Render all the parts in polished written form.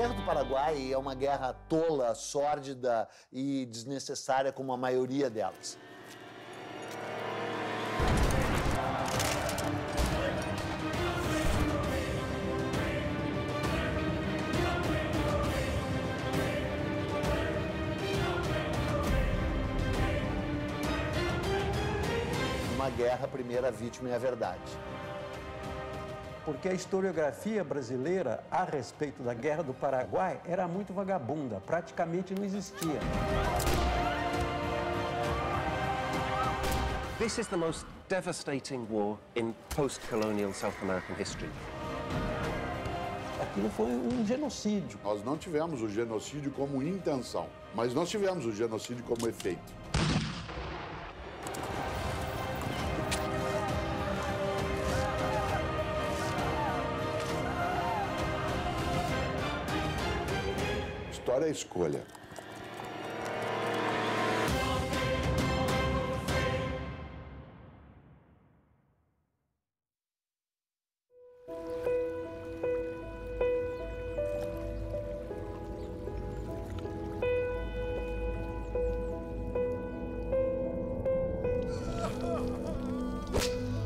Guerra do Paraguai é uma guerra tola, sórdida e desnecessária, como a maioria delas. Numa guerra, a primeira vítima é a verdade. Porque a historiografia brasileira a respeito da Guerra do Paraguai era muito vagabunda, praticamente não existia. This is the most devastating war in post-colonial South American history. Aquilo foi um genocídio. Nós não tivemos o genocídio como intenção, mas nós tivemos o genocídio como efeito. História é escolha.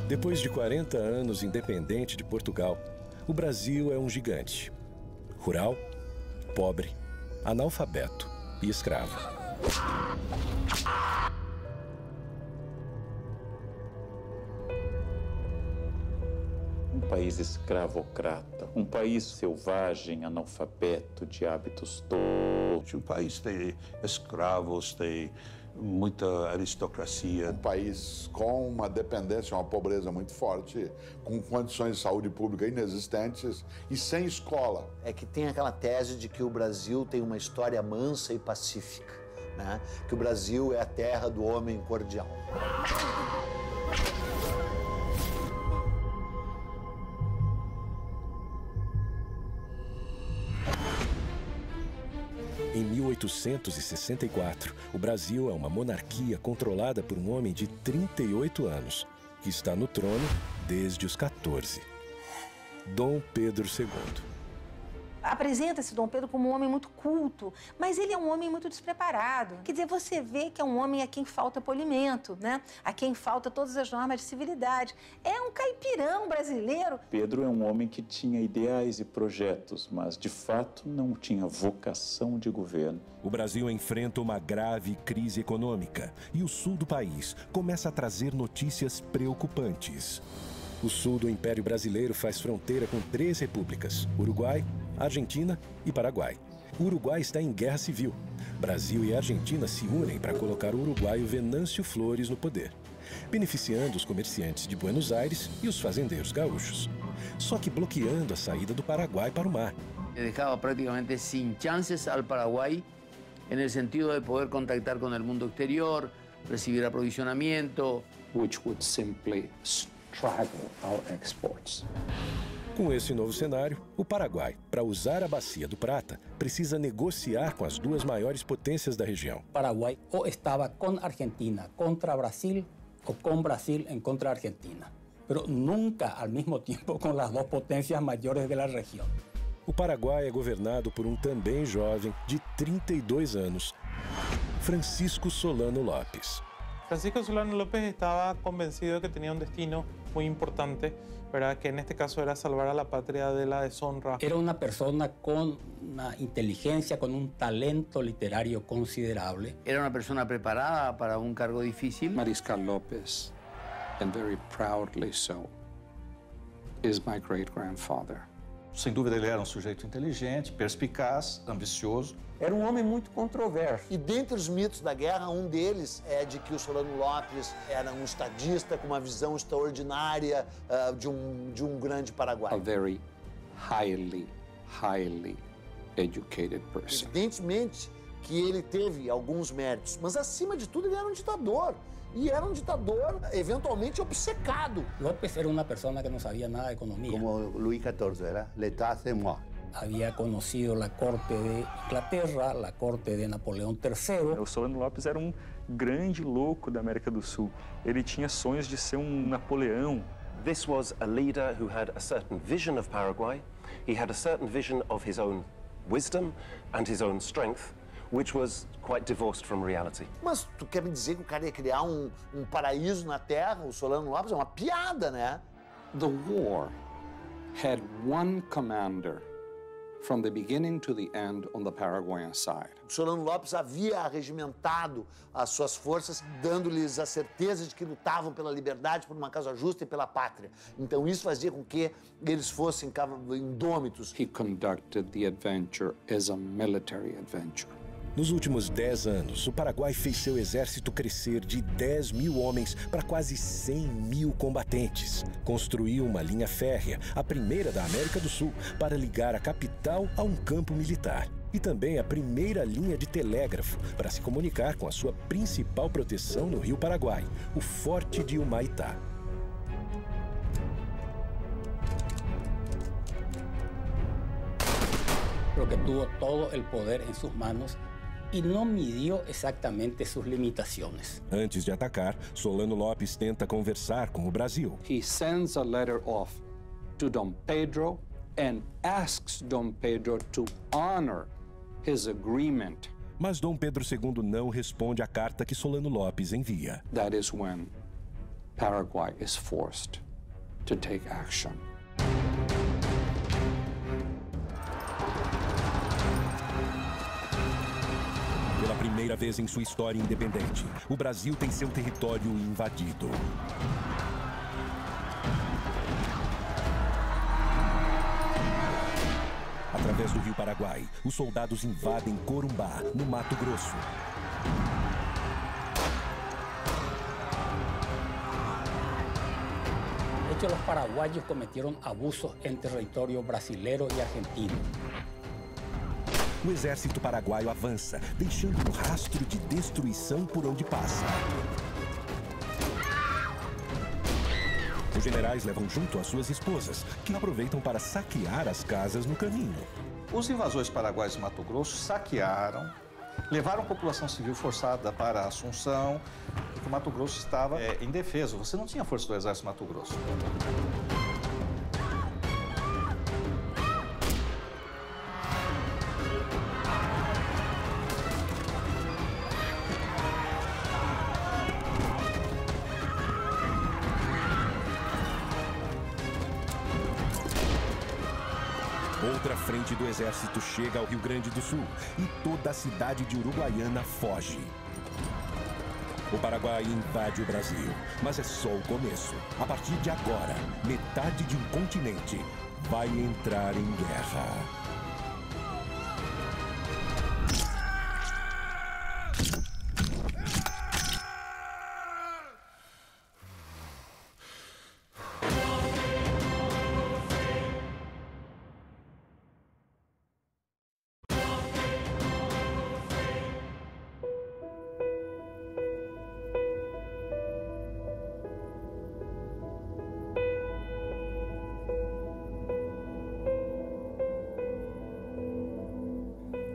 Depois de 40 anos independente de Portugal, o Brasil é um gigante. Rural, pobre, analfabeto e escravo. Um país escravocrata, um país selvagem, analfabeto, de hábitos tolos. Um país tem escravos, tem muita aristocracia. Um país com uma dependência, uma pobreza muito forte, com condições de saúde pública inexistentes e sem escola. É que tem aquela tese de que o Brasil tem uma história mansa e pacífica, né? Que o Brasil é a terra do homem cordial. Em 1864, o Brasil é uma monarquia controlada por um homem de 38 anos, que está no trono desde os 14. Dom Pedro II. Apresenta-se Dom Pedro como um homem muito culto, mas ele é um homem muito despreparado. Quer dizer, você vê que é um homem a quem falta polimento, né? A quem falta todas as normas de civilidade. É um caipirão brasileiro. Pedro é um homem que tinha ideais e projetos, mas de fato não tinha vocação de governo. O Brasil enfrenta uma grave crise econômica e o sul do país começa a trazer notícias preocupantes. O sul do Império Brasileiro faz fronteira com 3 repúblicas: Uruguai, Argentina e Paraguai. O Uruguai está em guerra civil. Brasil e Argentina se unem para colocar o uruguaio Venâncio Flores no poder, beneficiando os comerciantes de Buenos Aires e os fazendeiros gaúchos, só que bloqueando a saída do Paraguai para o mar. Dejaba prácticamente sin chances al Paraguay en el sentido de poder contactar con el mundo exterior, recibir aprovisionamiento, Which would simply straggle our exports. Com esse novo cenário, o Paraguai, para usar a Bacia do Prata, precisa negociar com as 2 maiores potências da região. Paraguay o estaba con Argentina contra Brasil o con Brasil en contra Argentina, pero nunca al mismo tiempo con las 2 potencias mayores de la región. O Paraguai é governado por um também jovem de 32 anos, Francisco Solano Lopes. Francisco Solano López estaba convencido de que tenía un destino muy importante, ¿verdad? Que en este caso era salvar a la patria de la deshonra. Era una persona con una inteligencia, con un talento literario considerable. Era una persona preparada para un cargo difícil. Mariscal López, and very proudly so, is my great-grandfather. Sem dúvida, ele era um sujeito inteligente, perspicaz, ambicioso. Era um homem muito controverso. E dentre os mitos da guerra, um deles é de que o Solano Lopes era um estadista com uma visão extraordinária de um grande Paraguai. A very highly educated person. Evidentemente que ele teve alguns méritos, mas acima de tudo ele era um ditador. E era um ditador eventualmente obcecado. López era una persona que no sabía nada de economía. Como Luis XIV, ¿verdad? L'état c'est moi. Había conocido la corte de Inglaterra, la corte de Napoleão III. O Solano Lopes era um grande louco da América do Sul. Ele tinha sonhos de ser um Napoleão. This was a leader who had a certain vision of Paraguay. He had a certain vision of his own wisdom and his own strength, which was quite divorced from reality. Mas tu quer me dizer que o cara ia criar um paraíso na Terra, o Solano Lopes? É uma piada, né? The war had one commander from the beginning to the end on the Paraguayan side. O Solano Lopes havia arregimentado as suas forças, dando-lhes a certeza de que lutavam pela liberdade, por uma causa justa e pela pátria. Então isso fazia com que eles fossem indômitos. He conducted the adventure as a military adventure. Nos últimos 10 anos, o Paraguai fez seu exército crescer de 10 mil homens para quase 100 mil combatentes. Construiu uma linha férrea, a primeira da América do Sul, para ligar a capital a um campo militar. E também a primeira linha de telégrafo para se comunicar com a sua principal proteção no Rio Paraguai, o Forte de Humaitá. Porque tuvo todo el poder en sus manos y no midió exactamente sus limitaciones. Antes de atacar, Solano Lopes tenta conversar com o Brasil. He sends a letter off to Dom Pedro and asks Dom Pedro to honor his agreement. Mas Dom Pedro II não responde à carta que Solano Lopes envia. That is when Paraguay is forced to take action. Pela primeira vez em sua história independente, o Brasil tem seu território invadido. Através do Rio Paraguai, os soldados invadem Corumbá, no Mato Grosso. De hecho, los paraguayos cometieron abusos en territorio brasilero y argentino. O exército paraguaio avança, deixando um rastro de destruição por onde passa. Os generais levam junto as suas esposas, que aproveitam para saquear as casas no caminho. Os invasores paraguaios do Mato Grosso saquearam, levaram a população civil forçada para Assunção, porque o Mato Grosso estava indefeso. Você não tinha força do exército do Mato Grosso. Outra frente do exército chega ao Rio Grande do Sul e toda a cidade de Uruguaiana foge. O Paraguai invade o Brasil, mas é só o começo. A partir de agora, metade de um continente vai entrar em guerra.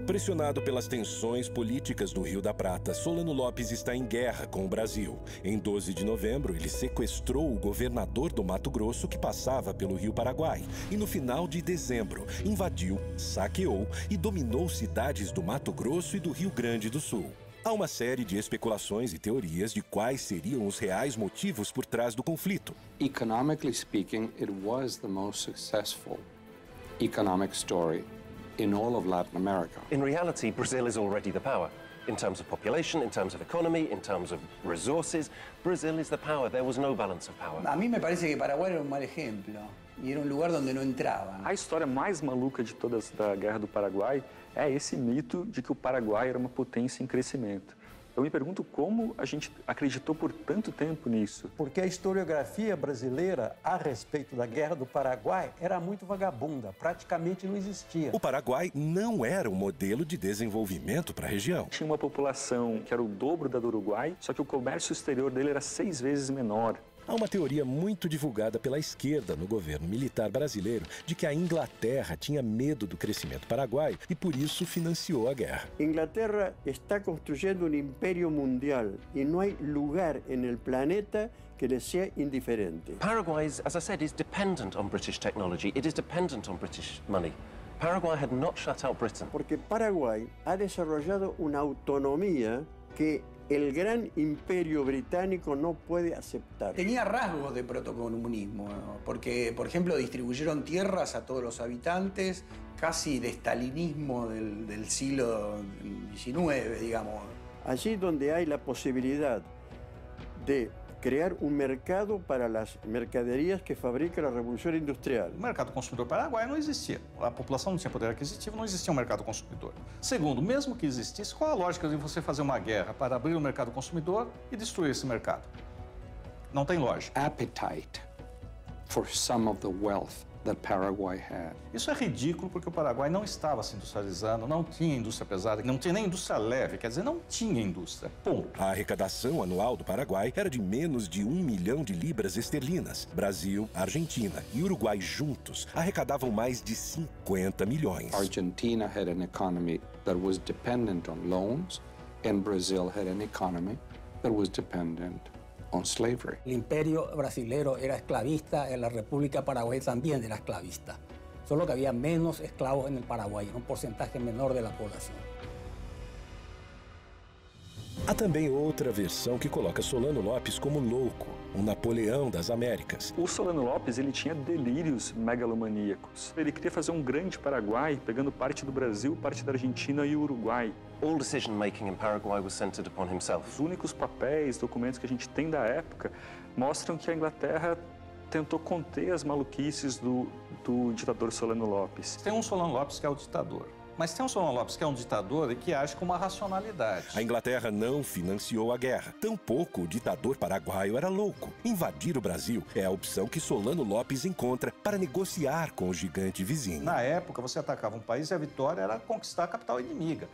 Pressionado pelas tensões políticas do Rio da Prata, Solano Lopes está em guerra com o Brasil. Em 12 de novembro, ele sequestrou o governador do Mato Grosso que passava pelo Rio Paraguai. E no final de dezembro, invadiu, saqueou e dominou cidades do Mato Grosso e do Rio Grande do Sul. Há uma série de especulações e teorias de quais seriam os reais motivos por trás do conflito. Economically speaking, it was the most successful economic story in all of Latin America. In reality, Brazil is already the power. In terms of population, in terms of economy, in terms of resources, Brazil is the power. There was no balance of power. A mí me parece que Paraguay era un mal ejemplo y era un lugar donde no entraban. A história mais maluca de todas da Guerra do Paraguai é esse mito de que o Paraguai era uma potência em crescimento. Eu me pergunto como a gente acreditou por tanto tempo nisso. Porque a historiografia brasileira a respeito da Guerra do Paraguai era muito vagabunda, praticamente não existia. O Paraguai não era um modelo de desenvolvimento para a região. Tinha uma população que era o dobro da do Uruguai, só que o comércio exterior dele era 6 vezes menor. Há uma teoria muito divulgada pela esquerda no governo militar brasileiro de que a Inglaterra tinha medo do crescimento paraguaio e por isso financiou a guerra. Inglaterra está construyendo un imperio mundial y no hay lugar en el planeta que le sea indiferente. Paraguay, as I said, is dependent on British technology. It is dependent on British money. Paraguay had not shut out Britain. Porque Paraguay ha desarrollado una autonomía que el gran imperio británico no puede aceptar. Tenía rasgos de protocomunismo, ¿no? Porque, por ejemplo, distribuyeron tierras a todos los habitantes, casi de stalinismo del siglo XIX, digamos. Allí donde hay la posibilidad de crear un mercado para las mercaderias que fabrica la Revolución Industrial. O mercado consumidor paraguaio não existia. A população não tinha poder aquisitivo, não existia um mercado consumidor. Segundo, mesmo que existisse, qual a lógica de você fazer uma guerra para abrir o mercado consumidor e destruir esse mercado? Não tem lógica. Appetite for some of the wealth that Paraguay had. Isso é ridículo porque o Paraguai não estava se industrializando, não tinha indústria pesada, não tinha nem indústria leve, quer dizer, não tinha indústria, ponto. A arrecadação anual do Paraguai era de menos de 1 milhão de libras esterlinas. Brasil, Argentina e Uruguai juntos arrecadavam mais de 50 milhões. Argentina had an economy that was dependent on loans, and Brazil had an economy that was dependent on slavery. El imperio brasilero era esclavista, en la República Paraguay también era esclavista. Solo que había menos esclavos en el Paraguay, un porcentaje menor de la población. Há também outra versão que coloca Solano Lopes como louco, um Napoleão das Américas. O Solano Lopes, ele tinha delírios megalomaníacos. Ele queria fazer um grande Paraguai, pegando parte do Brasil, parte da Argentina e Uruguai. All decision-making in Paraguay was centered upon himself. Os únicos papéis, documentos que a gente tem da época mostram que a Inglaterra tentou conter as maluquices do ditador Solano Lopes. Tem um Solano Lopes que é o ditador. Mas tem um Solano Lopes que é um ditador e que age com uma racionalidade. A Inglaterra não financiou a guerra. Tampouco o ditador paraguaio era louco. Invadir o Brasil é a opção que Solano Lopes encontra para negociar com o gigante vizinho. Na época, você atacava um país e a vitória era conquistar a capital inimiga.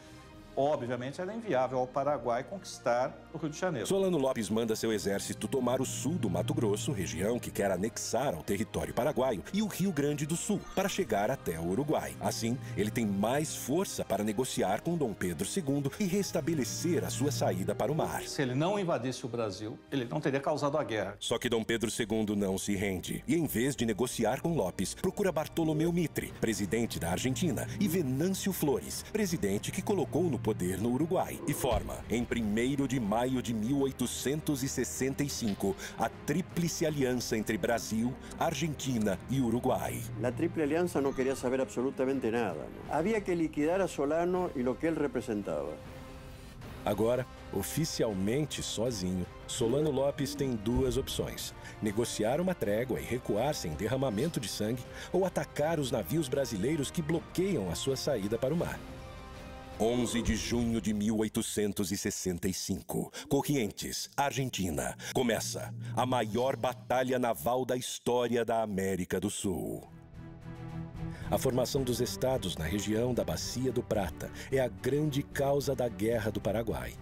Obviamente, era inviável ao Paraguai conquistar o Rio de Janeiro. Solano Lopes manda seu exército tomar o sul do Mato Grosso, região que quer anexar ao território paraguaio, e o Rio Grande do Sul, para chegar até o Uruguai. Assim, ele tem mais força para negociar com Dom Pedro II e restabelecer a sua saída para o mar. Se ele não invadisse o Brasil, ele não teria causado a guerra. Só que Dom Pedro II não se rende. E em vez de negociar com Lopes, procura Bartolomeu Mitre, presidente da Argentina, e Venâncio Flores, presidente que colocou no poder no Uruguai, e forma, em 1º de maio de 1865, a Tríplice Aliança entre Brasil, Argentina e Uruguai. La Triple Alianza no quería saber absolutamente nada. Había que liquidar a Solano y lo que él representaba. Agora, oficialmente sozinho, Solano Lopes tem duas opções: negociar uma trégua e recuar sem derramamento de sangue, ou atacar os navios brasileiros que bloqueiam a sua saída para o mar. 11 de junho de 1865, Corrientes, Argentina. Começa a maior batalha naval da história da América do Sul. A formação dos estados na região da Bacia do Prata é a grande causa da Guerra do Paraguai.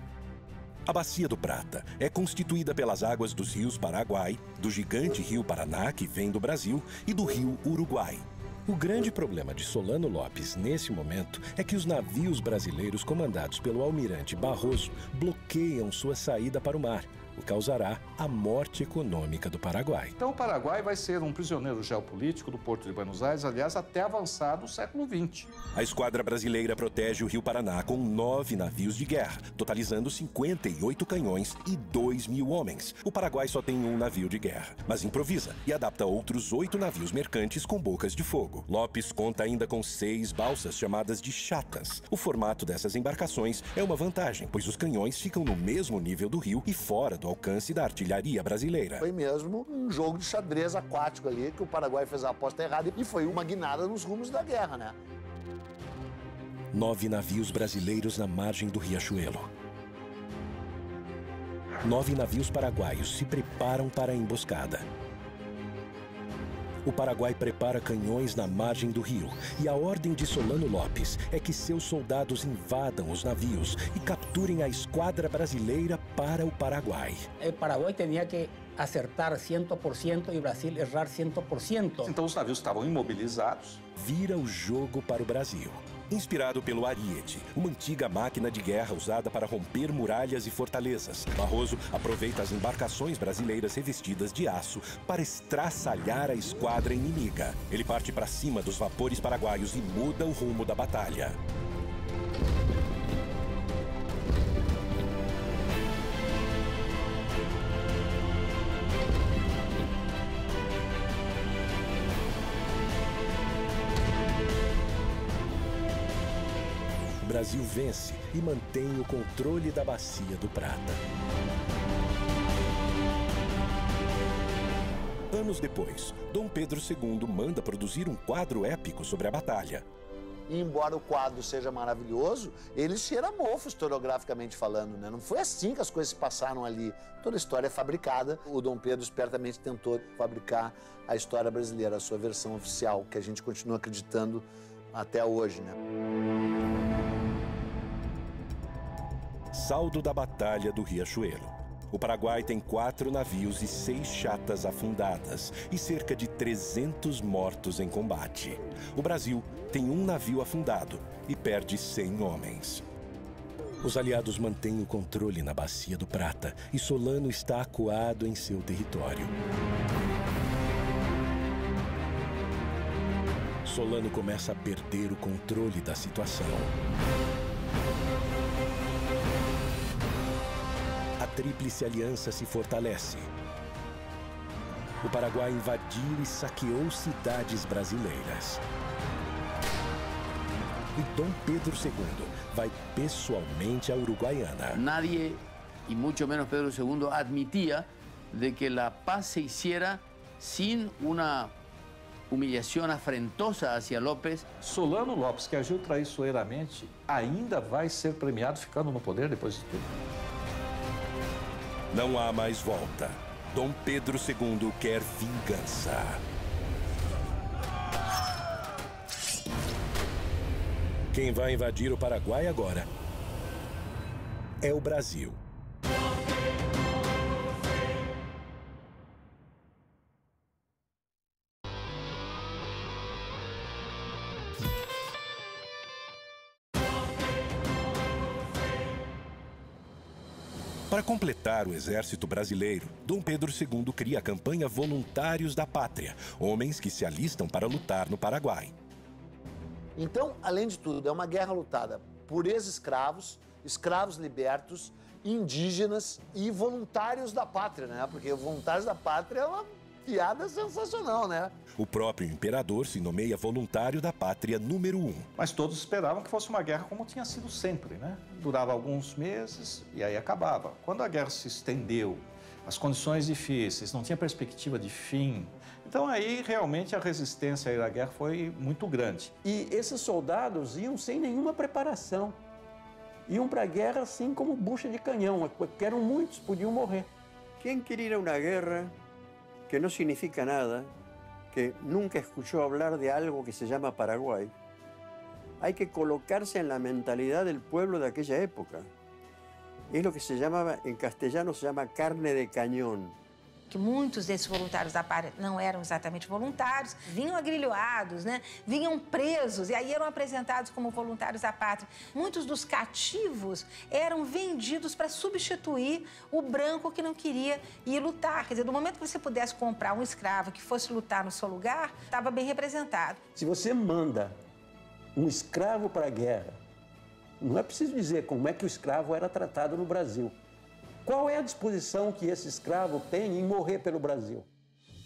A Bacia do Prata é constituída pelas águas dos rios Paraguai, do gigante rio Paraná, que vem do Brasil, e do rio Uruguai. O grande problema de Solano Lopes nesse momento é que os navios brasileiros comandados pelo almirante Barroso bloqueiam sua saída para o mar, o que causará a morte econômica do Paraguai. Então o Paraguai vai ser um prisioneiro geopolítico do Porto de Buenos Aires, aliás, até avançar no século XX. A esquadra brasileira protege o Rio Paraná com 9 navios de guerra, totalizando 58 canhões e 2.000 homens. O Paraguai só tem um navio de guerra, mas improvisa e adapta outros 8 navios mercantes com bocas de fogo. Lopes conta ainda com 6 balsas chamadas de chatas. O formato dessas embarcações é uma vantagem, pois os canhões ficam no mesmo nível do rio e fora do alcance da artilharia brasileira. Foi mesmo um jogo de xadrez aquático ali, que o Paraguai fez a aposta errada e foi uma guinada nos rumos da guerra, né? 9 navios brasileiros na margem do Riachuelo. 9 navios paraguaios se preparam para a emboscada. O Paraguai prepara canhões na margem do rio e a ordem de Solano Lopes é que seus soldados invadam os navios e capturem a esquadra brasileira para o Paraguai. O Paraguai tinha que acertar 100% e o Brasil errar 100%. Então os navios estavam imobilizados. Vira o jogo para o Brasil. Inspirado pelo Ariete, uma antiga máquina de guerra usada para romper muralhas e fortalezas, Barroso aproveita as embarcações brasileiras revestidas de aço para estraçalhar a esquadra inimiga. Ele parte para cima dos vapores paraguaios e muda o rumo da batalha. O Brasil vence e mantém o controle da Bacia do Prata. Anos depois, Dom Pedro II manda produzir um quadro épico sobre a batalha. E embora o quadro seja maravilhoso, ele cheira mofo historiograficamente falando, né? Não foi assim que as coisas se passaram ali. Toda a história é fabricada. O Dom Pedro espertamente tentou fabricar a história brasileira, a sua versão oficial, que a gente continua acreditando até hoje, né? Saldo da Batalha do Riachuelo. O Paraguai tem 4 navios e 6 chatas afundadas e cerca de 300 mortos em combate. O Brasil tem um navio afundado e perde 100 homens. Os aliados mantêm o controle na Bacia do Prata e Solano está acuado em seu território. Solano começa a perder o controle da situação. A Tríplice Aliança se fortalece. O Paraguai invadiu e saqueou cidades brasileiras. E Dom Pedro II vai pessoalmente a Uruguaiana. Nadie, y mucho menos Pedro II, admitía de que la paz se hiciera sin una humillación afrentosa hacia López. Solano Lopes, que agiu traiçoeiramente, ainda vai ser premiado ficando no poder depois de tudo. Não há mais volta. Dom Pedro II quer vingança. Quem vai invadir o Paraguai agora é o Brasil. Para completar o exército brasileiro, Dom Pedro II cria a campanha Voluntários da Pátria, homens que se alistam para lutar no Paraguai. Então, além de tudo, é uma guerra lutada por ex-escravos, escravos libertos, indígenas e voluntários da pátria, né? Porque voluntários da pátria é uma piada sensacional, né? O próprio imperador se nomeia voluntário da pátria número 1. Mas todos esperavam que fosse uma guerra como tinha sido sempre, né? Durava alguns meses e aí acabava. Quando a guerra se estendeu, as condições difíceis, não tinha perspectiva de fim. Então aí realmente a resistência à guerra foi muito grande. E esses soldados iam sem nenhuma preparação. Iam para a guerra assim como bucha de canhão, porque eram muitos, podiam morrer. Quem quer ir a uma guerra que no significa nada, que nunca escuchó hablar de algo que se llama Paraguay, hay que colocarse en la mentalidad del pueblo de aquella época. Es lo que se llamaba, en castellano se llama carne de cañón. Que muitos desses voluntários da pátria não eram exatamente voluntários, vinham agrilhoados, né? Vinham presos e aí eram apresentados como voluntários da pátria. Muitos dos cativos eram vendidos para substituir o branco que não queria ir lutar. Quer dizer, do momento que você pudesse comprar um escravo que fosse lutar no seu lugar, estava bem representado. Se você manda um escravo para a guerra, não é preciso dizer como é que o escravo era tratado no Brasil. Qual é a disposição que esse escravo tem em morrer pelo Brasil?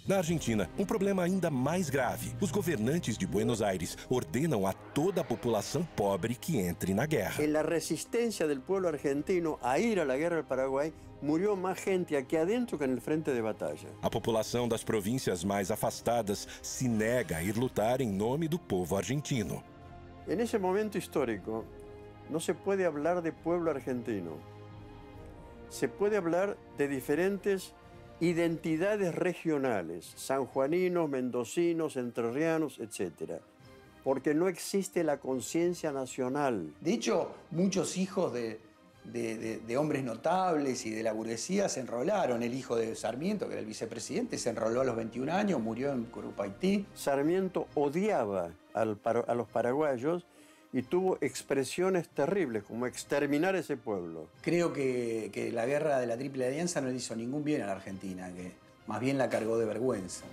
Na Argentina, um problema ainda mais grave. Os governantes de Buenos Aires ordenam a toda a população pobre que entre na guerra. En la resistencia del pueblo argentino a ir a la guerra del Paraguay, murió más gente aquí adentro que en el frente de batalla. A população das províncias mais afastadas se nega a ir lutar em nome do povo argentino. En ese momento histórico, no se puede hablar de pueblo argentino. Se puede hablar de diferentes identidades regionales, sanjuaninos, mendocinos, entrerrianos, etc. Porque no existe la conciencia nacional. De hecho, muchos hijos de hombres notables y de la burguesía se enrolaron. El hijo de Sarmiento, que era el vicepresidente, se enroló a los 21 años, murió en Curupaití. Sarmiento odiaba a los paraguayos y tuvo expresiones terribles, como exterminar ese pueblo. Creo que la guerra de la Triple Alianza no le hizo ningún bien a la Argentina, que más bien la cargó de vergüenza.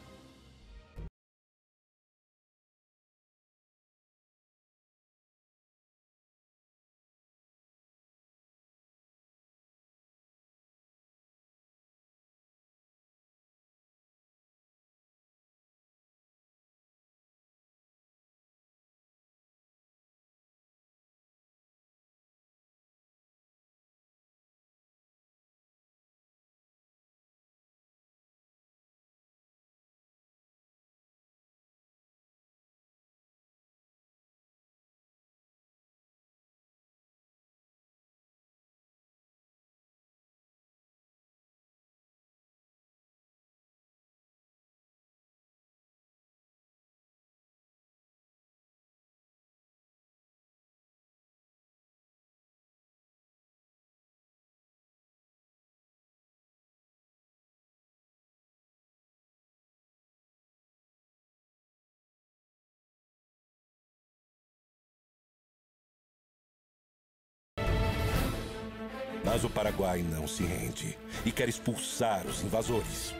Mas o Paraguai não se rende e quer expulsar os invasores.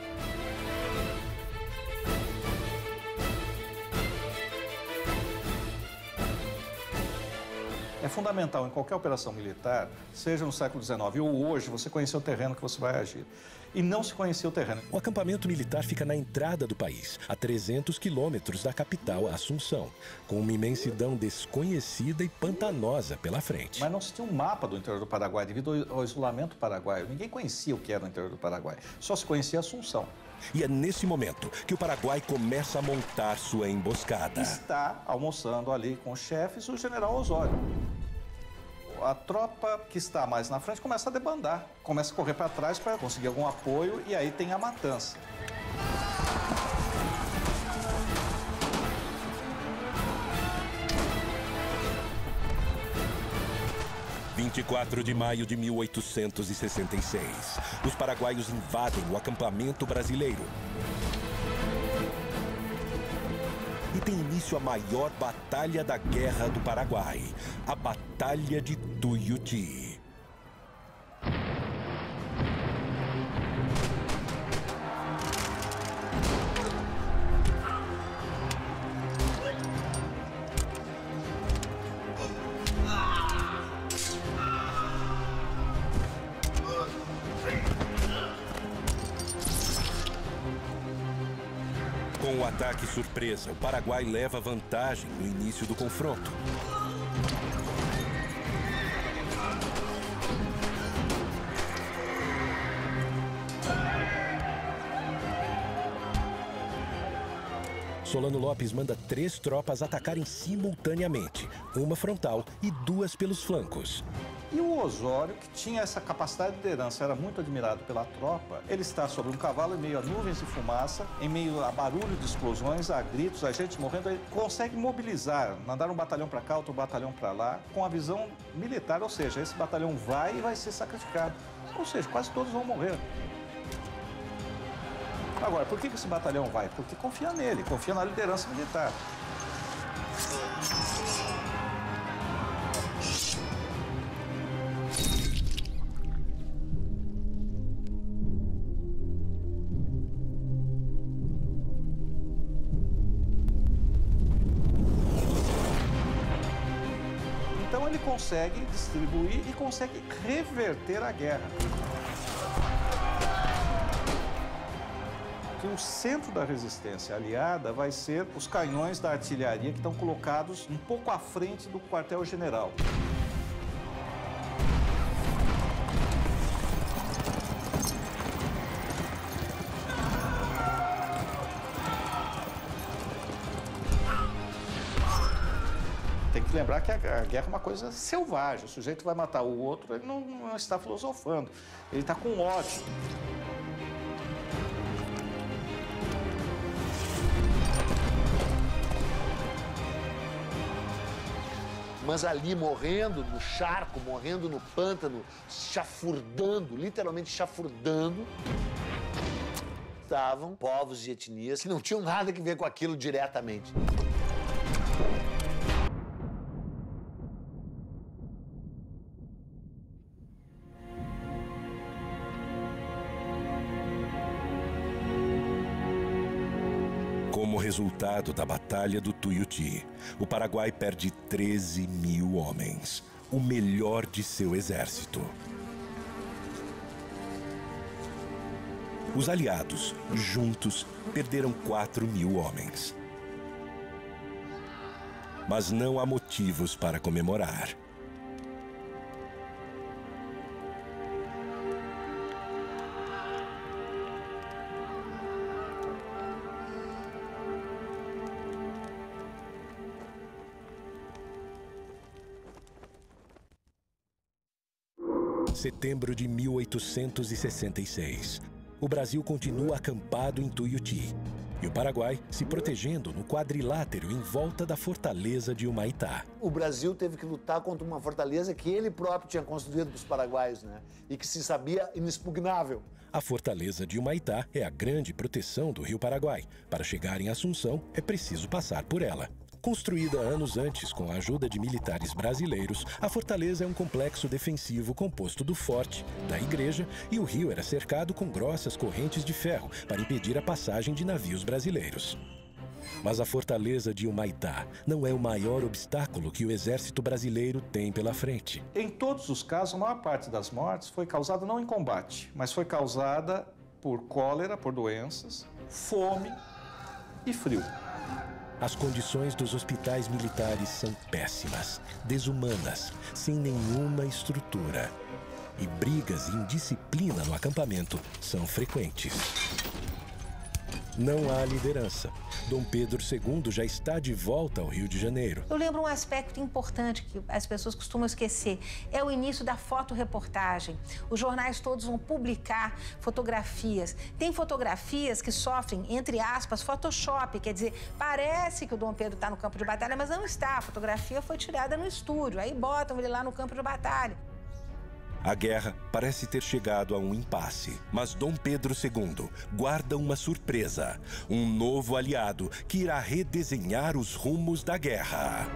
É fundamental em qualquer operação militar, seja no século XIX ou hoje, você conhecer o terreno que você vai agir. E não se conhecia o terreno. O acampamento militar fica na entrada do país, a 300 quilômetros da capital, Assunção, com uma imensidão desconhecida e pantanosa pela frente. Mas não se tinha um mapa do interior do Paraguai, devido ao isolamento paraguaio. Ninguém conhecia o que era o interior do Paraguai, só se conhecia Assunção. E é nesse momento que o Paraguai começa a montar sua emboscada. Está almoçando ali com os chefes o general Osório. A tropa que está mais na frente começa a debandar, começa a correr para trás para conseguir algum apoio e aí tem a matança. – 24 de maio de 1866. Os paraguaios invadem o acampamento brasileiro. E tem início a maior batalha da Guerra do Paraguai, a Batalha de Tuiuti. Com o ataque surpresa, o Paraguai leva vantagem no início do confronto. Solano Lopes manda 3 tropas atacarem simultaneamente, uma frontal e 2 pelos flancos. E o Osório, que tinha essa capacidade de liderança, era muito admirado pela tropa. Ele está sobre um cavalo em meio a nuvens de fumaça, em meio a barulho de explosões, a gritos, a gente morrendo. Ele consegue mobilizar, mandar um batalhão para cá, outro batalhão para lá, com a visão militar, ou seja, esse batalhão vai e vai ser sacrificado. Ou seja, quase todos vão morrer. Agora, por que esse batalhão vai? Porque confia nele, confia na liderança militar. Então ele consegue distribuir e consegue reverter a guerra. O centro da resistência aliada vai ser os canhões da artilharia que estão colocados um pouco à frente do quartel-general. Tem que lembrar que a guerra é uma coisa selvagem. O sujeito vai matar o outro, ele não está filosofando, ele está com ódio. Mas ali, morrendo no charco, morrendo no pântano, chafurdando, literalmente chafurdando, estavam povos e etnias que não tinham nada a ver com aquilo diretamente. Como resultado da Batalha do Tuiuti, o Paraguai perde 13 mil homens, o melhor de seu exército. Os aliados, juntos, perderam 4 mil homens. Mas não há motivos para comemorar. Setembro de 1866. O Brasil continua acampado em Tuiuti e o Paraguai se protegendo no quadrilátero em volta da fortaleza de Humaitá. O Brasil teve que lutar contra uma fortaleza que ele próprio tinha construído para os paraguaios, né? E que se sabia inexpugnável. A fortaleza de Humaitá é a grande proteção do Rio Paraguai. Para chegar em Assunção, é preciso passar por ela. Construída anos antes com a ajuda de militares brasileiros, a fortaleza é um complexo defensivo composto do forte, da igreja e o rio era cercado com grossas correntes de ferro para impedir a passagem de navios brasileiros. Mas a fortaleza de Humaitá não é o maior obstáculo que o exército brasileiro tem pela frente. Em todos os casos, a maior parte das mortes foi causada não em combate, mas foi causada por cólera, por doenças, fome e frio. As condições dos hospitais militares são péssimas, desumanas, sem nenhuma estrutura. E brigas e indisciplina no acampamento são frequentes. Não há liderança. Dom Pedro II já está de volta ao Rio de Janeiro. Eu lembro um aspecto importante que as pessoas costumam esquecer. É o início da fotoreportagem. Os jornais todos vão publicar fotografias. Tem fotografias que sofrem, entre aspas, Photoshop. Quer dizer, parece que o Dom Pedro está no campo de batalha, mas não está. A fotografia foi tirada no estúdio. Aí botam ele lá no campo de batalha. A guerra parece ter chegado a um impasse, mas Dom Pedro II guarda uma surpresa, um novo aliado que irá redesenhar os rumos da guerra.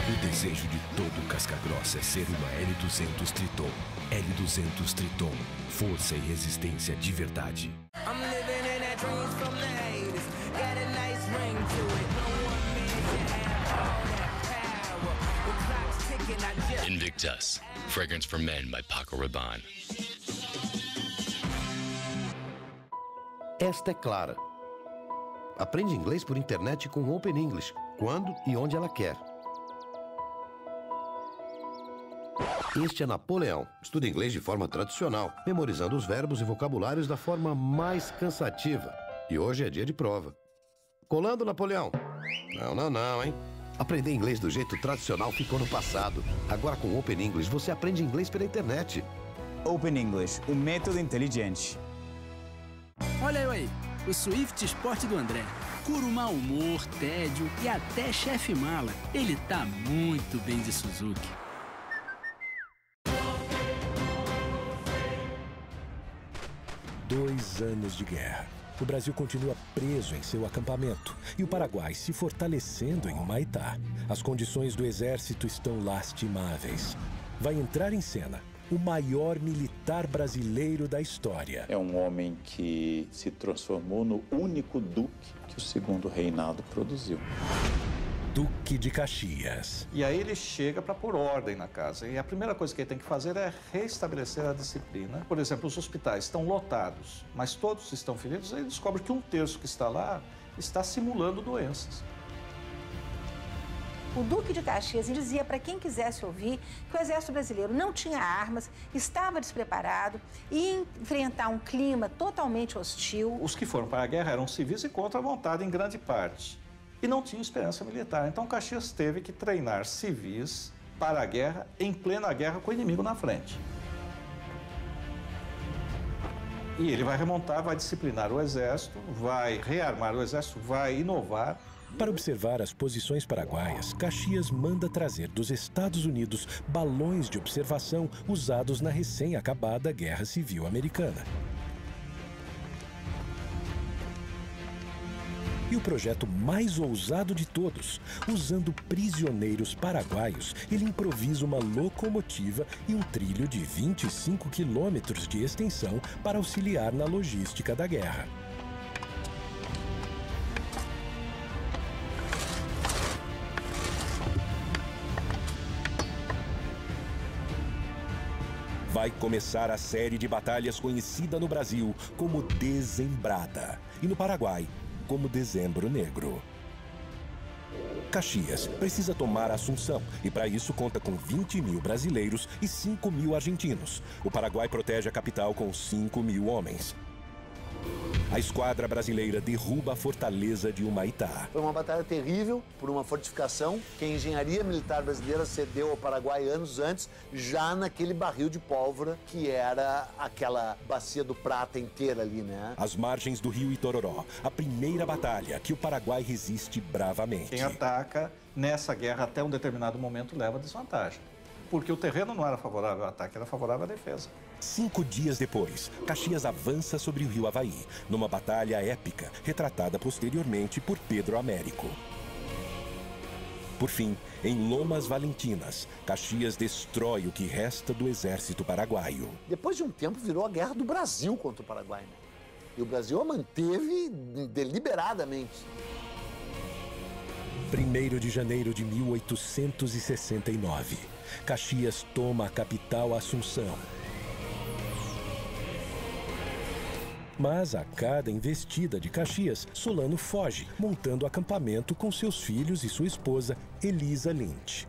O desejo de todo casca-grossa é ser uma L200 Triton. L200 Triton, força e resistência de verdade. Invictus, fragrance for men by Paco Rabanne. Esta é Clara. Aprende inglês por internet com Open English, quando e onde ela quer. Este é Napoleão. Estuda inglês de forma tradicional, memorizando os verbos e vocabulários da forma mais cansativa. E hoje é dia de prova. Colando, Napoleão? Não, hein? Aprender inglês do jeito tradicional ficou no passado. Agora com Open English você aprende inglês pela internet. Open English, o método inteligente. Olha eu aí, o Swift Sport do André. Cura o mau humor, tédio e até chefe mala. Ele tá muito bem de Suzuki. Dois anos de guerra. O Brasil continua preso em seu acampamento e o Paraguai se fortalecendo em Humaitá. As condições do exército estão lastimáveis. Vai entrar em cena o maior militar brasileiro da história. É um homem que se transformou no único duque que o segundo reinado produziu. Duque de Caxias. E aí ele chega para pôr ordem na casa. E a primeira coisa que ele tem que fazer é restabelecer a disciplina. Por exemplo, os hospitais estão lotados, mas todos estão feridos. Aí ele descobre que um terço que está lá está simulando doenças. O Duque de Caxias dizia para quem quisesse ouvir que o exército brasileiro não tinha armas, estava despreparado e ia enfrentar um clima totalmente hostil. Os que foram para a guerra eram civis e contra a vontade em grande parte. E não tinham experiência militar. Então Caxias teve que treinar civis para a guerra, em plena guerra com o inimigo na frente. E ele vai remontar, vai disciplinar o exército, vai rearmar o exército, vai inovar. Para observar as posições paraguaias, Caxias manda trazer dos Estados Unidos balões de observação usados na recém-acabada Guerra Civil Americana. E o projeto mais ousado de todos, usando prisioneiros paraguaios, ele improvisa uma locomotiva e um trilho de 25 quilômetros de extensão para auxiliar na logística da guerra. Vai começar a série de batalhas conhecida no Brasil como Desembrada e no Paraguai como Dezembro Negro. Caxias precisa tomar Assunção e para isso conta com 20.000 brasileiros e 5.000 argentinos. O Paraguai protege a capital com 5.000 homens. A esquadra brasileira derruba a fortaleza de Humaitá. Foi uma batalha terrível por uma fortificação que a engenharia militar brasileira cedeu ao Paraguai anos antes, já naquele barril de pólvora que era aquela bacia do Prata inteira ali, né? Às margens do rio Itororó, a primeira batalha que o Paraguai resiste bravamente. Quem ataca nessa guerra até um determinado momento leva desvantagem. Porque o terreno não era favorável ao ataque, era favorável à defesa. 5 dias depois, Caxias avança sobre o rio Havaí, numa batalha épica, retratada posteriormente por Pedro Américo. Por fim, em Lomas Valentinas, Caxias destrói o que resta do exército paraguaio. Depois de um tempo, virou a Guerra do Brasil contra o Paraguai, né? E o Brasil a manteve deliberadamente. 1º de janeiro de 1869, Caxias toma a capital Assunção. Mas a cada investida de Caxias, Solano foge, montando acampamento com seus filhos e sua esposa, Elisa Lynch.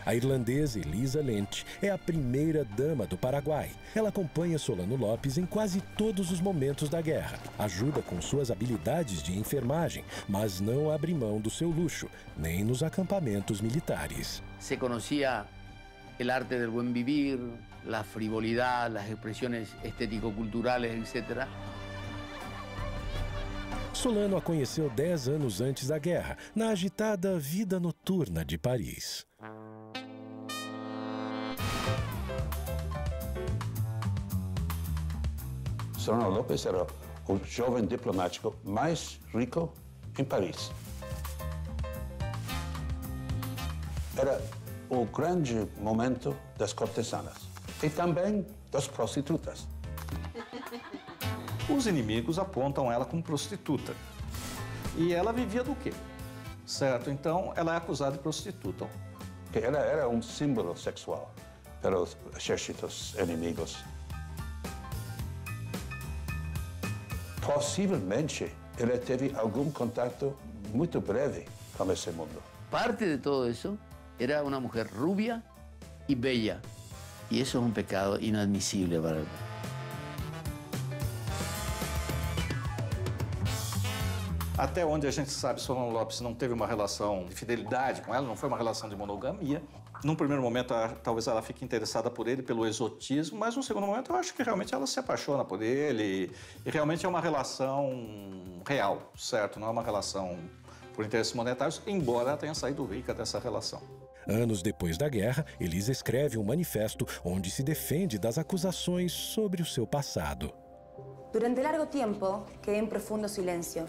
A irlandesa Elisa Lynch é a primeira dama do Paraguai. Ela acompanha Solano Lopes em quase todos os momentos da guerra. Ajuda com suas habilidades de enfermagem, mas não abre mão do seu luxo, nem nos acampamentos militares. Se conhecia o arte del buen vivir, la frivolidad, las expresiones estético-culturales, etc. Solano a conheceu 10 anos antes da guerra, na agitada vida noturna de Paris. Solano Lopes era o jovem diplomático mais rico em Paris. Era o grande momento das cortesanas e também das prostitutas. Os inimigos apontam ela como prostituta. E ela vivia do quê? Certo, então ela é acusada de prostituta. Ela era um símbolo sexual para os exércitos inimigos. Possivelmente, ela teve algum contato muito breve com esse mundo. Parte de todo eso era una mujer rubia y bella. Y eso es un pecado inadmisible para el... Até onde a gente sabe, Solano Lopes não teve uma relação de fidelidade com ela, não foi uma relação de monogamia. Num primeiro momento, talvez ela fique interessada por ele, pelo exotismo, mas num segundo momento eu acho que realmente ela se apaixona por ele e realmente é uma relação real, certo? Não é uma relação por interesses monetários, embora ela tenha saído rica dessa relação. Anos depois da guerra, Elisa escreve um manifesto onde se defende das acusações sobre o seu passado. Durante largo tiempo quedé en profundo silencio,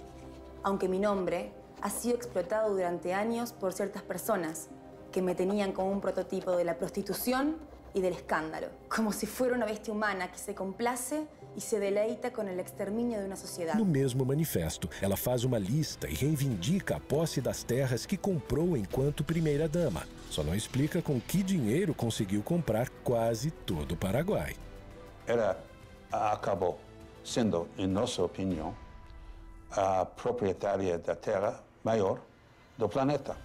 aunque mi nombre ha sido explotado durante años por ciertas personas que me tenían como un prototipo de la prostitución y del escándalo, como si fuera una bestia humana que se complace e se deleita com o extermínio de uma sociedade. No mesmo manifesto, ela faz uma lista e reivindica a posse das terras que comprou enquanto primeira-dama. Só não explica com que dinheiro conseguiu comprar quase todo o Paraguai. Ela acabou sendo, em nossa opinião, a proprietária da terra maior do planeta.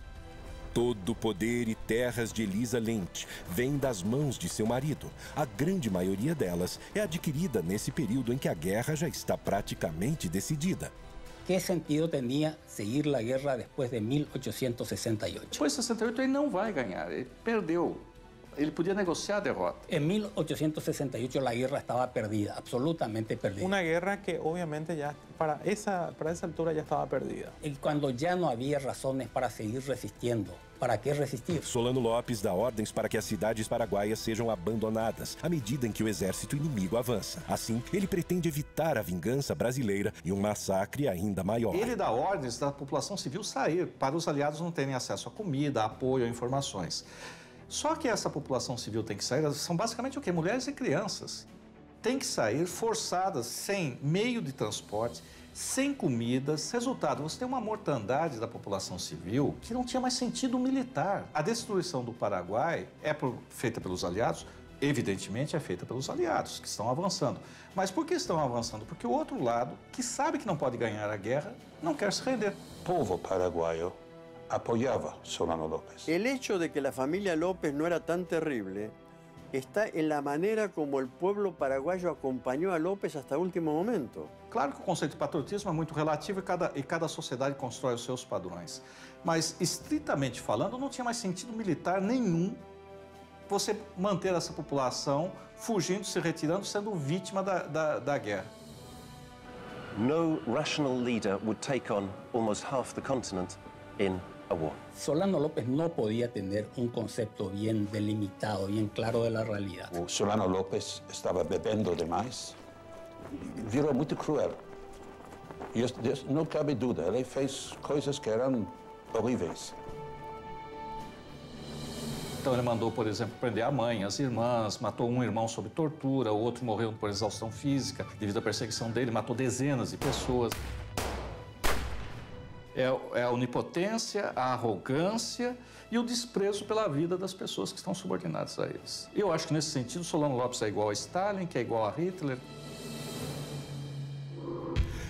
Todo o poder e terras de Elisa Lente vêm das mãos de seu marido. A grande maioria delas é adquirida nesse período em que a guerra já está praticamente decidida. ¿Qué sentido tenía seguir la guerra después de 1868? Depois de 68 ele não vai ganhar, ele perdeu. Ele podia negociar a derrota. En 1868 la guerra estaba perdida, absolutamente perdida. Una guerra que obviamente ya para esa altura ya estaba perdida. Y cuando ya no había razones para seguir resistiendo, ¿para qué resistir? Solano Lopes dá ordens para que as cidades paraguaias sejam abandonadas à medida em que o exército inimigo avança. Assim, ele pretende evitar a vingança brasileira e um massacre ainda maior. Ele dá ordens da população civil sair, para os aliados não terem acesso a comida, a apoio, a informações. Só que essa população civil tem que sair, são basicamente o quê? Mulheres e crianças. Tem que sair forçadas, sem meio de transporte, sem comidas. Resultado, você tem uma mortandade da população civil que não tinha mais sentido militar. A destruição do Paraguai é feita pelos aliados? Evidentemente é feita pelos aliados, que estão avançando. Mas por que estão avançando? Porque o outro lado, que sabe que não pode ganhar a guerra, não quer se render. Povo paraguaio apoyaba Solano López. El hecho de que la familia López no era tan terrible está en la manera como el pueblo paraguayo acompañó a López hasta el último momento. Claro que o conceito de patriotismo é muito relativo e cada sociedade constrói os seus padrões. Mas, estritamente falando, não tinha mais sentido militar nenhum você manter essa população fugindo, se retirando, sendo vítima da guerra. No rational leader would take on almost half the continent in a war. Solano López no podía tener un concepto bien delimitado, bien claro de la realidad. O Solano López estava bebendo demais, virou muito cruel. E não cabe dúvida, ele fez coisas que eram horríveis. Então ele mandou, por exemplo, prender a mãe, as irmãs, matou um irmão sob tortura, o outro morreu por exaustão física devido à perseguição dele, matou dezenas de pessoas. É a onipotência, a arrogância e o desprezo pela vida das pessoas que estão subordinadas a eles. Eu acho que, nesse sentido, Solano Lopes é igual a Stalin, que é igual a Hitler.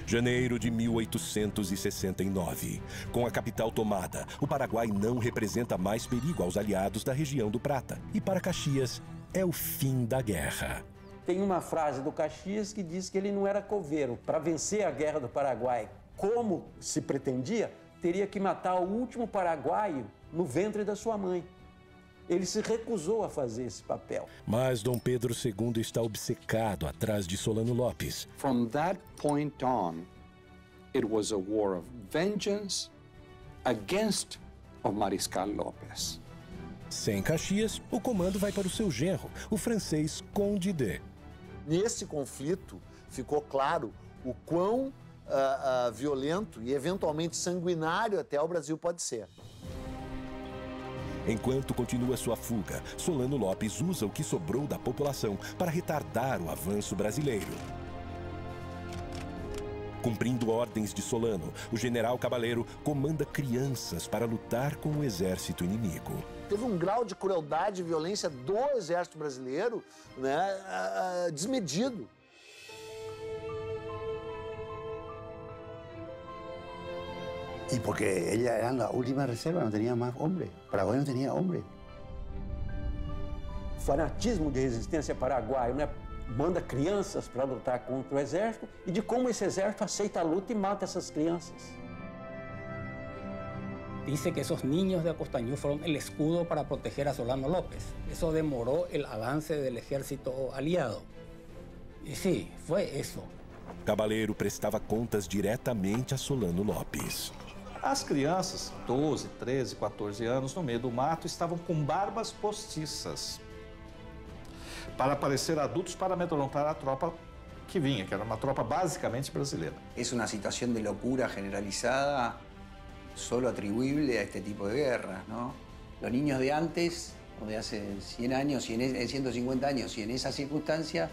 Janeiro de 1869. Com a capital tomada, o Paraguai não representa mais perigo aos aliados da região do Prata. E para Caxias, é o fim da guerra. Tem uma frase do Caxias que diz que ele não era coveiro. Para vencer a guerra do Paraguai, como se pretendia, teria que matar o último paraguaio no ventre da sua mãe. Ele se recusou a fazer esse papel. Mas Dom Pedro II está obcecado atrás de Solano Lopes. From that point on, it was a war of vengeance against o Mariscal López. Sem Caxias, o comando vai para o seu genro, o francês Conde de. Nesse conflito, ficou claro o quão violento e eventualmente sanguinário até o Brasil pode ser. Enquanto continua sua fuga, Solano Lopes usa o que sobrou da população para retardar o avanço brasileiro. Cumprindo ordens de Solano, o general Cabaleiro comanda crianças para lutar com o exército inimigo. Teve um grau de crueldade e violência do exército brasileiro, né, desmedido. Y porque ella era la última reserva, no tenía más hombres. Paraguay no tenía hombres. Fanatismo de resistência paraguaio, né? Manda crianças para lutar contra o exército e de como esse exército aceita a luta e mata essas crianças. Dice que esos niños de Acostañú fueron el escudo para proteger a Solano López. Eso demoró el avance del ejército aliado. Y sí, fue eso. Cabaleiro prestava contas diretamente a Solano Lopes. As crianças, 12, 13, 14 anos, no meio do mato, estavam com barbas postiças para parecer adultos para amedrontar a tropa que vinha, que era uma tropa basicamente brasileira. Es una situación de locura generalizada, solo atribuible a este tipo de guerras, ¿no? Los niños de antes, o de hace 100 años, y en 150 años, y en esa circunstancia,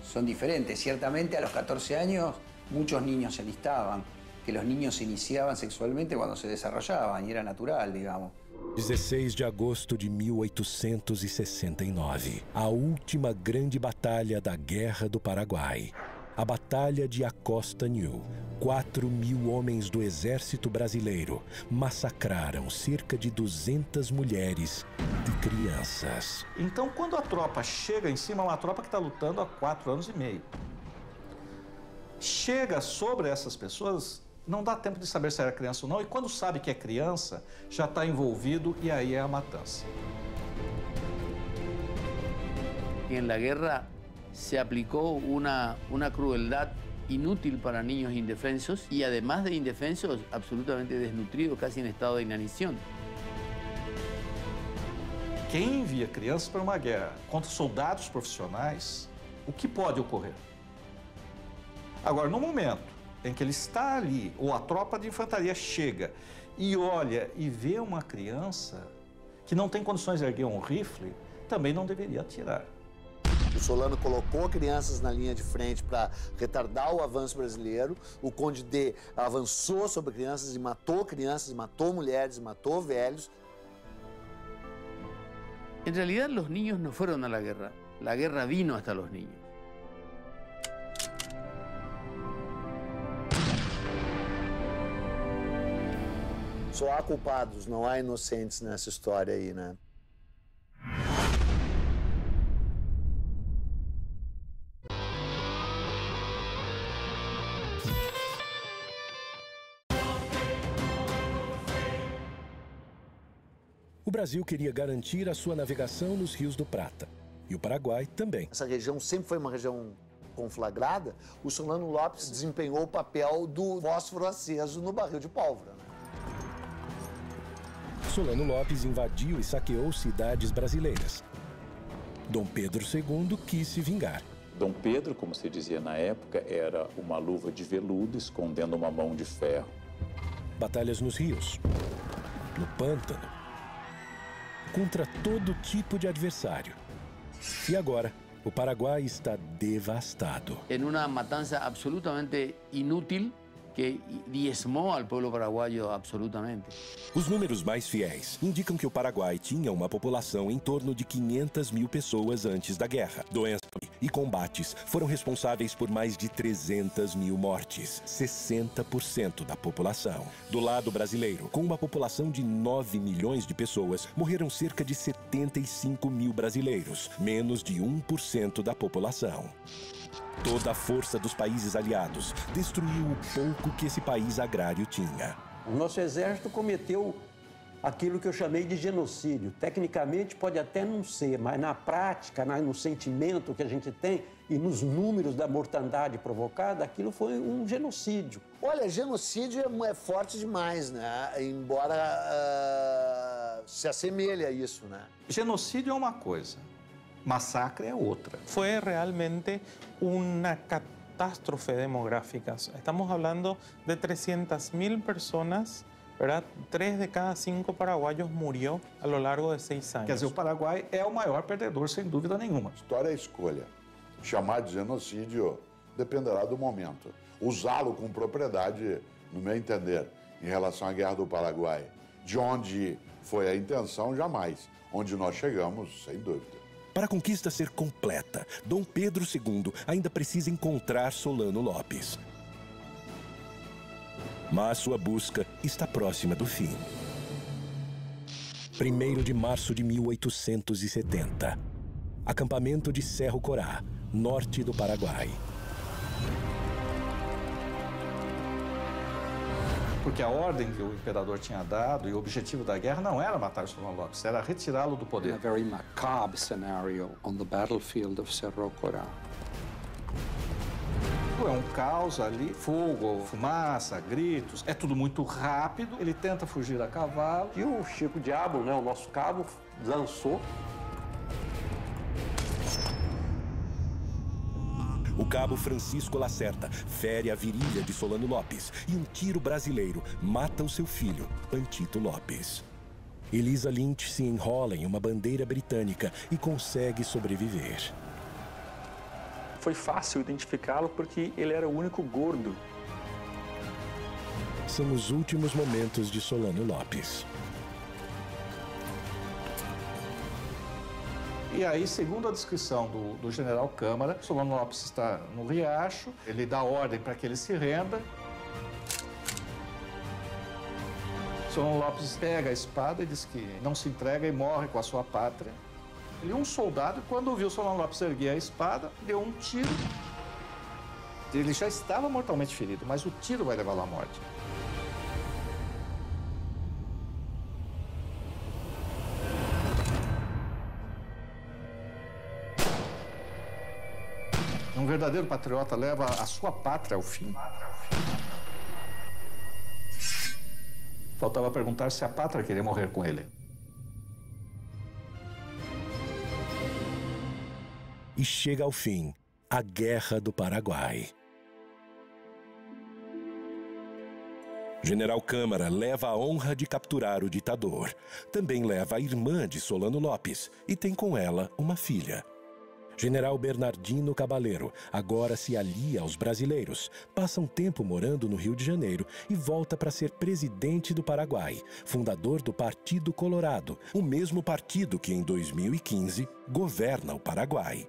son diferentes. Ciertamente, a los 14 años, muchos niños se alistaban, que los niños se iniciaban sexualmente cuando se desarrollaban, y era natural, digamos. 16 de agosto de 1869, a última grande batalha da Guerra do Paraguai. A Batalha de Acosta New. 4.000 homens do exército brasileiro massacraram cerca de 200 mulheres e crianças. Então, quando a tropa chega em cima, é uma tropa que está lutando há 4 anos e meio. Chega sobre essas pessoas, não dá tempo de saber se era criança ou não, e quando sabe que é criança, já está envolvido e aí é a matança. En la guerra se aplicó una crueldad inútil para niños indefensos y además de indefensos, absolutamente desnutridos, casi en estado de inanición. Quem envia crianças para uma guerra contra soldados profissionais, o que pode ocorrer? Agora, no momento em que ele está ali, ou a tropa de infantaria chega e olha e vê uma criança que não tem condições de erguer um rifle, também não deveria atirar. O Solano colocou crianças na linha de frente para retardar o avanço brasileiro. O Conde D avançou sobre crianças, e matou mulheres, e matou velhos. En realidad, los niños no fueron a la guerra vino hasta los niños. Só há culpados, não há inocentes nessa história aí, né? O Brasil queria garantir a sua navegação nos rios do Prata. E o Paraguai também. Essa região sempre foi uma região conflagrada. O Solano Lopes desempenhou o papel do fósforo aceso no barril de pólvora, né? Solano Lopes invadiu e saqueou cidades brasileiras. Dom Pedro II quis se vingar. Dom Pedro, como se dizia na época, era uma luva de veludo escondendo uma mão de ferro. Batalhas nos rios, no pântano, contra todo tipo de adversário. E agora, o Paraguai está devastado. En una matanza absolutamente inútil que diezmó al pueblo paraguayo absolutamente. Os números mais fiéis indicam que o Paraguai tinha uma população em torno de 500 mil pessoas antes da guerra. Doença e combates foram responsáveis por mais de 300 mil mortes, 60% da população. Do lado brasileiro, com uma população de 9 milhões de pessoas, morreram cerca de 75 mil brasileiros, menos de 1% da população. Toda a força dos países aliados destruiu o pouco que esse país agrário tinha. O nosso exército cometeu aquilo que eu chamei de genocídio. Tecnicamente pode até não ser, mas na prática, no sentimento que a gente tem e nos números da mortandade provocada, aquilo foi um genocídio. Olha, genocídio é forte demais, né? Embora se assemelhe a isso, né? Genocídio é uma coisa. Massacre é outra. Fue realmente una catástrofe demográfica. Estamos hablando de 300.000 personas, ¿verdad? 3 de cada 5 paraguaios murió a lo largo de 6 anos. Quer dizer, o Paraguai é o maior perdedor, sem dúvida nenhuma. História é escolha. Chamar de genocídio dependerá do momento. Usá-lo com propriedade, no meu entender, em relação à Guerra do Paraguai. De onde foi a intenção, jamais. Onde nós chegamos, sem dúvida. Para a conquista ser completa, Dom Pedro II ainda precisa encontrar Solano Lopes. Mas sua busca está próxima do fim. 1º de março de 1870. Acampamento de Cerro Corá, norte do Paraguai. Porque a ordem que o imperador tinha dado e o objetivo da guerra não era matar o Solano Lopes, era retirá-lo do poder. In a very macabre scenario on the battlefield of Cerro Corá. É um caos ali, fogo, fumaça, gritos, é tudo muito rápido. Ele tenta fugir a cavalo. E o Chico Diabo, né, o nosso cabo, lançou. O cabo Francisco Lacerda fere a virilha de Solano Lopes e um tiro brasileiro mata o seu filho, Pantito Lopes. Elisa Lynch se enrola em uma bandeira britânica e consegue sobreviver. Foi fácil identificá-lo porque ele era o único gordo. São os últimos momentos de Solano Lopes. E aí, segundo a descrição do general Câmara, Solano Lopes está no riacho, ele dá ordem para que ele se renda. Solano Lopes pega a espada e diz que não se entrega e morre com a sua pátria. E um soldado, quando viu Solano Lopes erguer a espada, deu um tiro. Ele já estava mortalmente ferido, mas o tiro vai levá-lo à morte. Um verdadeiro patriota leva a sua pátria ao fim. Faltava perguntar se a pátria queria morrer com ele. E chega ao fim a Guerra do Paraguai. General Câmara leva a honra de capturar o ditador. Também leva a irmã de Solano Lopes e tem com ela uma filha. General Bernardino Cabaleiro agora se alia aos brasileiros, passa um tempo morando no Rio de Janeiro e volta para ser presidente do Paraguai, fundador do Partido Colorado, o mesmo partido que em 2015 governa o Paraguai.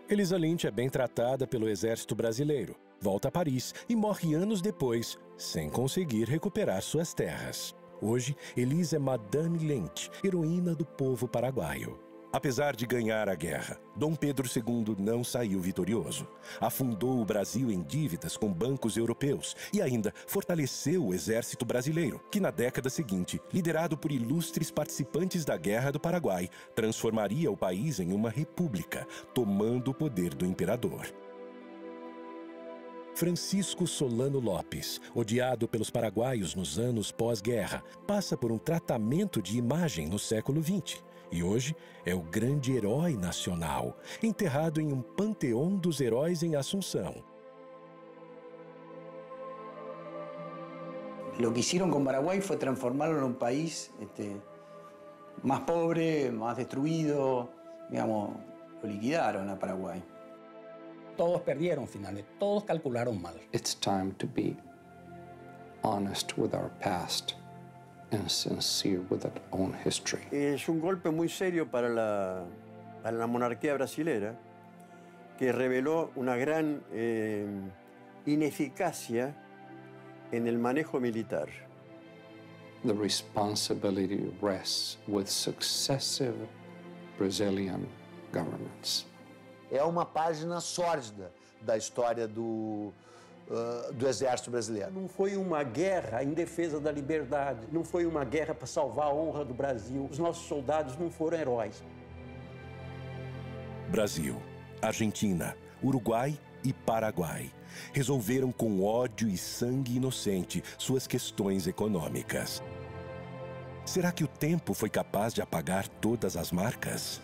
Elisa Lynch é bem tratada pelo exército brasileiro, volta a Paris e morre anos depois, sem conseguir recuperar suas terras. Hoje, Elisa é Madame Lynch, heroína do povo paraguaio. Apesar de ganhar a guerra, Dom Pedro II não saiu vitorioso. Afundou o Brasil em dívidas com bancos europeus e ainda fortaleceu o exército brasileiro, que na década seguinte, liderado por ilustres participantes da Guerra do Paraguai, transformaria o país em uma república, tomando o poder do imperador. Francisco Solano Lopes, odiado pelos paraguaios nos anos pós-guerra, passa por um tratamento de imagem no século XX. E hoje é o grande herói nacional, enterrado em um panteão dos heróis em Assunção. Lo que hicieron con Paraguay fue transformarlo en un país más pobre, más destruido, digamos, lo liquidaron a Paraguay. Todos perdieron finales, todos calcularon mal. It's time to be honest with our past and sincere with our own history. Es un golpe muy serio para la monarquía brasilera, que reveló una gran ineficacia en el manejo militar. The responsibility rests with successive Brazilian governments. É uma página sórdida da história do exército brasileiro. Não foi uma guerra em defesa da liberdade, não foi uma guerra para salvar a honra do Brasil. Os nossos soldados não foram heróis. Brasil, Argentina, Uruguai e Paraguai resolveram com ódio e sangue inocente suas questões econômicas. Será que o tempo foi capaz de apagar todas as marcas?